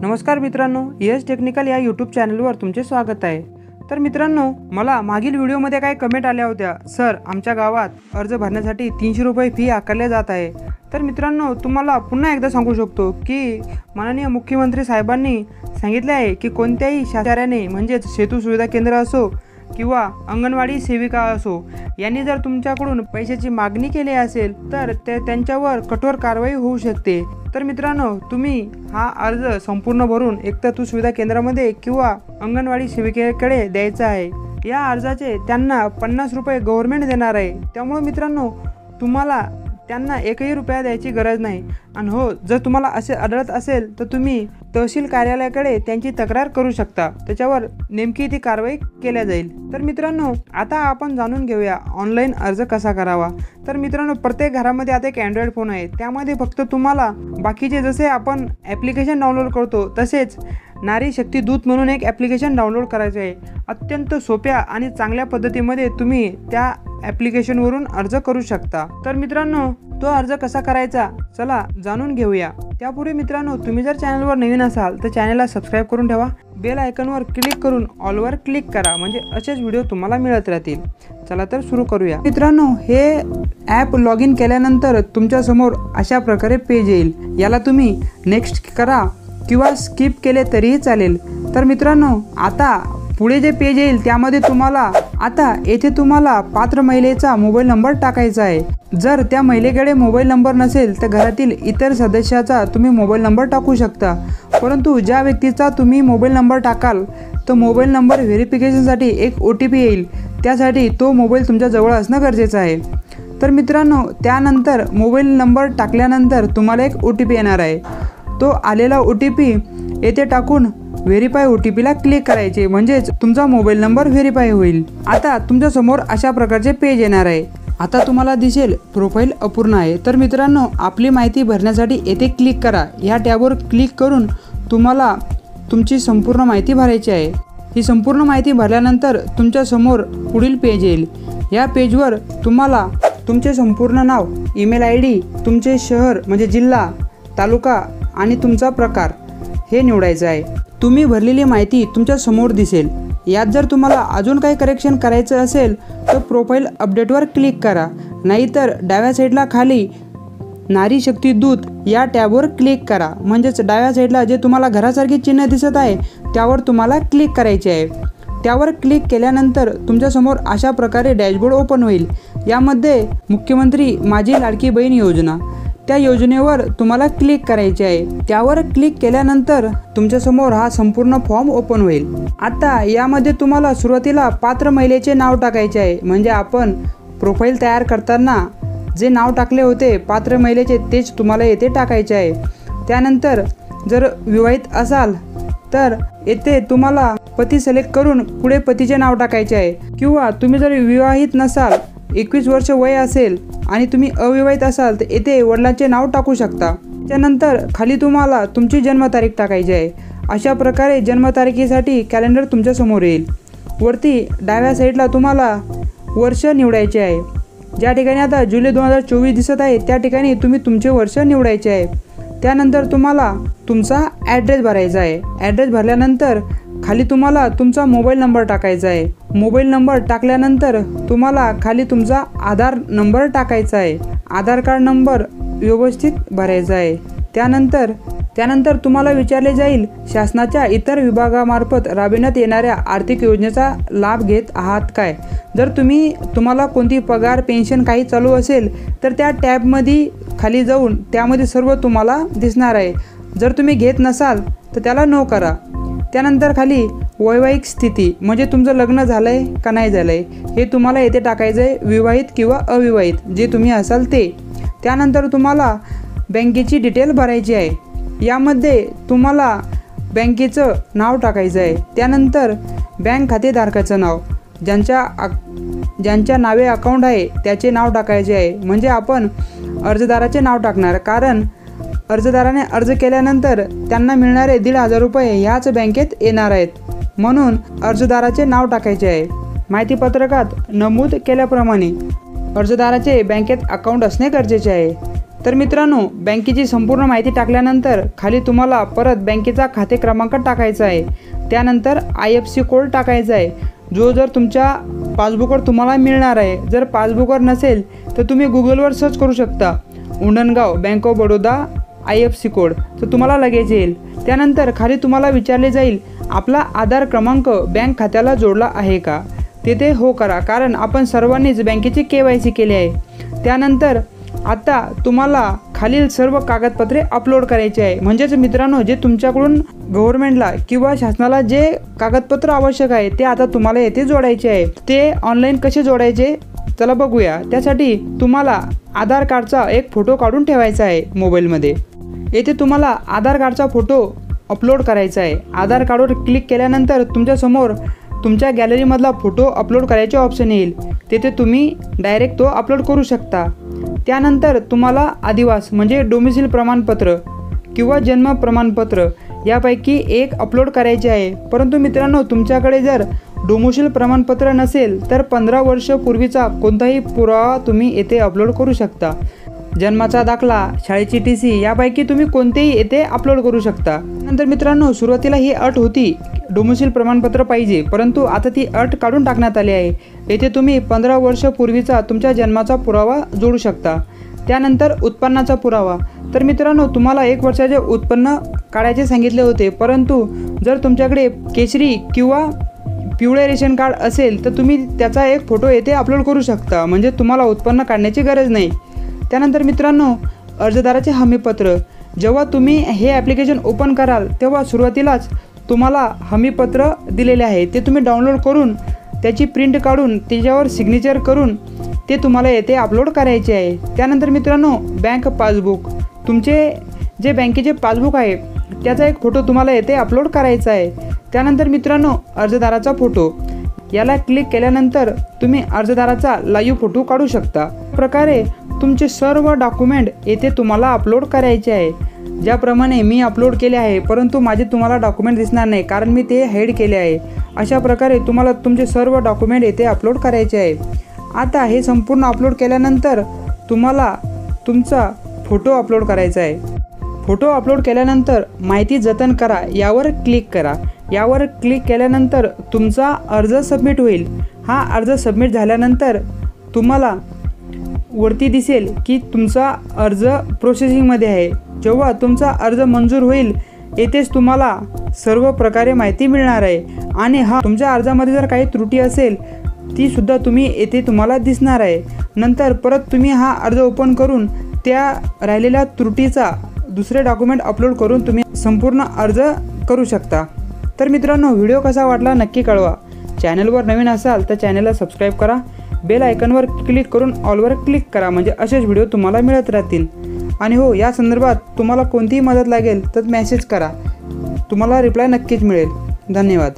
नमस्कार मित्रांनो, यश टेक्निकल या यूट्यूब चॅनलवर तुमचे स्वागत आहे। तर मित्रांनो, मला मागील व्हिडिओमध्ये काय कमेंट आल्या होत्या, सर आमच्या गावात अर्ज भरण्यासाठी 300 रुपये फी आकारले जात आहे। तर मित्रांनो, तुम्हाला पुन्हा एकदा सांगू शकतो की माननीय मुख्यमंत्री साहेबांनी सांगितले आहे की कोणत्याही शासनाने म्हणजेच सेतू सुविधा केंद्र असो किंवा अंगणवाडी सेविका असो यांनी जर तुमच्याकडून पैशाची मागणी केली असेल तर त्यांच्यावर कठोर कारवाई होऊ शकते। तर मित्रांनो, तुम्ही हा अर्ज संपूर्ण भरून एकतर तू सुविधा केंद्रामध्ये किंवा अंगणवाडी सेविकेकडे द्यायचा आहे। या अर्जाचे त्यांना 50 रुपये गव्हर्नमेंट देणार आहे। त्यामुळे मित्रांनो, तुम्हाला त्यांना 1ही रुपया द्यायची गरज नाही। आणि हो, जर तुम्हाला असे आढळत असेल तर तुम्ही तहसील कार्यालयाकडे त्यांची तक्रार करू शकता, त्याच्यावर नेमकी ती कारवाई केल्या जाईल। तर मित्रांनो, आता आपण जाणून घेऊया ऑनलाईन अर्ज कसा करावा। तर मित्रांनो, प्रत्येक घरामध्ये आता एक अँड्रॉइड फोन आहे, त्यामध्ये फक्त तुम्हाला बाकीचे जसे आपण ॲप्लिकेशन डाउनलोड करतो तसेच नारी शक्ती दूत म्हणून एक ॲप्लिकेशन डाउनलोड करायचे आहे। अत्यंत सोप्या आणि चांगल्या पद्धतीमध्ये तुम्ही त्या ॲप्लिकेशनवरून अर्ज करू शकता। तर मित्रांनो, तो अर्ज कसा करायचा चला जाणून घेऊया। त्यापूर्वी मित्रांनो, तुम्ही जर चॅनलवर नवीन असाल तर चॅनलला सबस्क्राईब करून ठेवा, बेल आयकॉनवर क्लिक करून ऑलवर क्लिक करा, म्हणजे असेच व्हिडिओ तुम्हाला मिळत राहतील। चला तर सुरू करूया। मित्रांनो, हे ॲप लॉग इन केल्यानंतर तुमच्या समोर अशा प्रकारे पेज येईल। याला तुम्ही नेक्स्ट करा किंवा स्किप केले तरीही चालेल। तर मित्रांनो, आता पुढे जे पेज येईल त्यामध्ये तुम्हाला पात्र महिलेचा मोबाईल नंबर टाकायचा आहे। जर त्या महिलेकडे मोबाईल नंबर नसेल तर घरातील इतर सदस्याचा तुम्ही मोबाईल नंबर टाकू शकता, परंतु ज्या व्यक्तीचा तुम्ही मोबाईल नंबर टाकाल तो मोबाईल नंबर व्हेरिफिकेशनसाठी एक OTP येईल, त्यासाठी तो मोबाईल तुमच्या जवळ असणं गरजेचं आहे। तर मित्रांनो, त्यानंतर मोबाईल नंबर टाकल्यानंतर तुम्हाला एक OTP येणार आहे। तो आलेला OTP येथे टाकून व्हेरीफाय OTPला क्लिक करायचे, म्हणजेच तुमचा मोबाईल नंबर व्हेरीफाय होईल। आता तुमच्या समोर अशा प्रकारचे पेज येणार आहे। आता तुम्हाला दिसेल प्रोफाईल अपूर्ण आहे। तर मित्रांनो, आपली माहिती भरण्यासाठी येथे क्लिक करा। या टॅबवर क्लिक करून तुम्हाला तुमची संपूर्ण माहिती भरायची आहे। ही संपूर्ण माहिती भरल्यानंतर तुमच्या समोर पुढील पेज येईल। या पेजवर तुम्हाला तुमचे संपूर्ण नाव, ईमेल ID, तुमचे शहर म्हणजे जिल्हा, तालुका आणि तुमचा प्रकार हे निवडायचं आहे। तुम्ही भरलेली माहिती तुमच्या समोर दिसेल। यात जर तुम्हाला अजून काही करेक्शन करायचं असेल तर प्रोफाईल अपडेटवर क्लिक करा, नाहीतर डाव्या साईडला खाली नारी शक्ती दूत या टॅबवर क्लिक करा, म्हणजेच डाव्या साईडला जे तुम्हाला घरासारखे चिन्ह दिसत आहे त्यावर तुम्हाला क्लिक करायचे आहे। त्यावर क्लिक केल्यानंतर तुमच्यासमोर अशा प्रकारे डॅशबोर्ड ओपन होईल। यामध्ये मुख्यमंत्री माझी लाडकी बहीण योजना त्या योजनेवर तुम्हाला क्लिक करायचे आहे। त्यावर क्लिक केल्यानंतर तुमच्यासमोर हा संपूर्ण फॉर्म ओपन होईल। आता यामध्ये तुम्हाला सुरुवातीला पात्र महिलेचे नाव टाकायचे आहे, म्हणजे आपण प्रोफाईल तयार करताना जे नाव टाकले होते पात्र महिलेचे तेच तुम्हाला येथे टाकायचे आहे। त्यानंतर जर विवाहित असाल तर येथे तुम्हाला पती सिलेक्ट करून पुढे पतीचे नाव टाकायचे आहे, किंवा तुम्ही जर विवाहित नसाल, 21 वर्ष वय असेल आणि तुम्ही अविवाहित असाल तर येथे वडिलांचे नाव टाकू शकता। त्यानंतर खाली तुम्हाला तुमची जन्मतारीख टाकायची आहे। अशा प्रकारे जन्मतारखेसाठी कॅलेंडर तुमच्या समोर येईल। वरती डाव्या साईडला तुम्हाला वर्ष निवडायचे आहे। ज्या ठिकाणी आता जुलै 2024 दिसत आहे त्या ठिकाणी तुम्ही तुमचे वर्ष निवडायचे आहे। त्यानंतर तुम्हाला तुमचा ॲड्रेस भरायचा आहे। ॲड्रेस भरल्यानंतर खाली तुम्हाला तुमचा मोबाईल नंबर टाकायचा आहे। मोबाईल नंबर टाकल्यानंतर तुम्हाला खाली तुमचा आधार नंबर टाकायचा आहे। आधार कार्ड नंबर व्यवस्थित भरायचा आहे। त्यानंतर तुम्हाला विचारले जाईल शासनाच्या इतर विभागामार्फत राबविण्यात येणाऱ्या आर्थिक योजनेचा लाभ घेत आहात काय। जर तुम्हाला कोणती पगार, पेन्शन काही चालू असेल तर त्या टॅबमध्ये खाली जाऊन त्यामध्ये सर्व तुम्हाला दिसणार आहे। जर तुम्ही घेत नसाल तर त्याला नो करा। त्यानंतर खाली वैवाहिक स्थिती म्हणजे तुमचं लग्न झालं आहे का नाही झालं आहे हे तुम्हाला येथे टाकायचं आहे, विवाहित किंवा अविवाहित जे तुम्ही असाल ते। त्यानंतर तुम्हाला बँकेची डिटेल भरायची आहे। यामध्ये तुम्हाला बँकेचं नाव टाकायचं आहे। त्यानंतर बँक खातेधारकाचं नाव, ज्यांच्या नावे अकाउंट आहे त्याचे नाव टाकायचे आहे, म्हणजे आपण अर्जदाराचे नाव टाकणार, कारण अर्जदाराने अर्ज केल्यानंतर त्यांना मिळणारे 1,500 रुपये ह्याच बँकेत येणार आहेत, म्हणून अर्जदाराचे नाव टाकायचे आहे। माहितीपत्रकात नमूद केल्याप्रमाणे अर्जदाराचे बँकेत अकाउंट असणे गरजेचे आहे। तर मित्रांनो, बँकेची संपूर्ण माहिती टाकल्यानंतर खाली तुम्हाला परत बँकेचा खाते क्रमांक टाकायचा आहे. त्यानंतर IFSC कोड टाकायचा आहे, जो जर तुमच्या पासबुकवर तुम्हाला मिळणार आहे. जर पासबुकवर नसेल तर तुम्ही गुगलवर सर्च करू शकता, Undangaon bank of Baroda IFSC code, तर तुम्हाला लगेच येईल. त्यानंतर खाली तुम्हाला विचारले जाईल आपला आधार क्रमांक बँक खात्याला जोडला आहे का. तेथे हो करा, कारण आपण सर्वांनीच बँकेची KYC केली आहे. त्यानंतर आता तुम्हाला खालील सर्व कागदपत्रे अपलोड करायचे आहे. म्हणजेच मित्रांनो, जे तुमच्याकडून गव्हर्नमेंटला किंवा शासनाला जे कागदपत्र आवश्यक आहे ते आता तुम्हाला येथे जोडायचे आहे. ते ऑनलाईन कसे जोडायचे चला बघूया. त्यासाठी तुम्हाला आधार कार्डचा एक फोटो काढून ठेवायचा आहे मोबाईलमध्ये. येथे तुम्हाला आधार कार्डचा फोटो अपलोड करायचा आहे. आधार कार्डवर क्लिक केल्यानंतर तुमच्यासमोर तुमच्या गॅलरीमधला फोटो अपलोड करायचे ऑप्शन येईल. तेथे तुम्ही डायरेक्ट तो अपलोड करू शकता. त्यानंतर तुम्हाला आदिवास म्हणजे डोमिसिल प्रमाणपत्र किंवा जन्म प्रमाणपत्र यापैकी एक अपलोड करायचे आहे. परंतु मित्रांनो, तुमच्याकडे जर डोमिसिल प्रमाणपत्र नसेल तर 15 वर्ष पूर्वीचा कोणताही पुरावा तुम्ही येथे अपलोड करू शकता. जन्माचा दाखला, शाळेची TC यापैकी तुम्ही कोणतेही येथे अपलोड करू शकता. नंतर मित्रांनो, सुरुवातीला ही अट होती डोमिसिल प्रमाणपत्र पाहिजे, परंतु आता ती अट काढून टाकण्यात आली आहे. येथे तुम्ही 15 वर्ष पूर्वीचा तुमच्या जन्माचा पुरावा जोडू शकता. त्यानंतर उत्पन्नाचा पुरावा. तर मित्रांनो, तुम्हाला 1 वर्षाचे उत्पन्न काढायचे सांगितले होते, परंतु जर तुमच्याकडे केशरी किंवा पिवळे रेशन कार्ड असेल तर तुम्ही त्याचा एक फोटो येथे अपलोड करू शकता, म्हणजे तुम्हाला उत्पन्न काढण्याची गरज नाही. त्यानंतर मित्रांनो, अर्जदाराचे हमीपत्र. जेव्हा तुम्ही हे ॲप्लिकेशन ओपन कराल तेव्हा सुरुवातीलाच तुम्हाला हमीपत्र दिलेले आहे. ते तुम्ही डाउनलोड करून त्याची प्रिंट काढून त्याच्यावर सिग्नेचर करून ते तुम्हाला येथे अपलोड करायचे आहे. त्यानंतर मित्रांनो, बँक पासबुक. तुमचे जे बँकेचे पासबुक आहे त्याचा एक फोटो तुम्हाला येथे अपलोड करायचा आहे. त्यानंतर मित्रांनो, अर्जदाराचा फोटो. याला क्लिक केल्यानंतर तुम्ही अर्जदाराचा लाईव्ह फोटो काढू शकता. प्रकारे तुमचे सर्व डॉक्युमेंट येथे तुम्हाला अपलोड करायचे आहे. ज्याप्रमाणे मी अपलोड केले आहे, परंतु माझे तुम्हाला डॉक्युमेंट दिसणार नाही कारण मी ते हाईड केले आहे. अशा प्रकारे तुम्हाला तुमचे सर्व डॉक्युमेंट येथे अपलोड करायचे आहे. आता हे संपूर्ण अपलोड केल्यानंतर तुम्हाला तुमचा फोटो अपलोड करायचा आहे. फोटो अपलोड केल्यानंतर माहिती जतन करा यावर क्लिक करा. यावर क्लिक केल्यानंतर तुमचा अर्ज सबमिट होईल. हा अर्ज सबमिट झाल्यानंतर तुम्हाला वरती दिसेल की तुमचा अर्ज प्रोसेसिंगमध्ये आहे. जेव्हा तुमचा अर्ज मंजूर होईल येथेच तुम्हाला सर्व प्रकारे माहिती मिळणार आहे. आणि तुमच्या अर्जामध्ये जर काही त्रुटी असेल ती सुद्धा येथे तुम्हाला दिसणार आहे. नंतर परत तुम्ही हा अर्ज ओपन करून त्या राहिलेल्या त्रुटीचा दुसरे डॉक्युमेंट अपलोड करून तुम्ही संपूर्ण अर्ज करू शकता. तर मित्रांनो, व्हिडिओ कसा वाटला नक्की कळवा. चॅनलवर नवीन असाल तर चॅनलला सबस्क्राईब करा. बेल आयकॉनवर क्लिक करून ऑलवर क्लिक करा, म्हणजे असेच व्हिडिओ तुम्हाला मिळत राहतील. आणि हो, या संदर्भात तुम्हाला कोणतीही मदत लागेल तर मेसेज करा, तुम्हाला रिप्लाय नक्कीच मिळेल. धन्यवाद.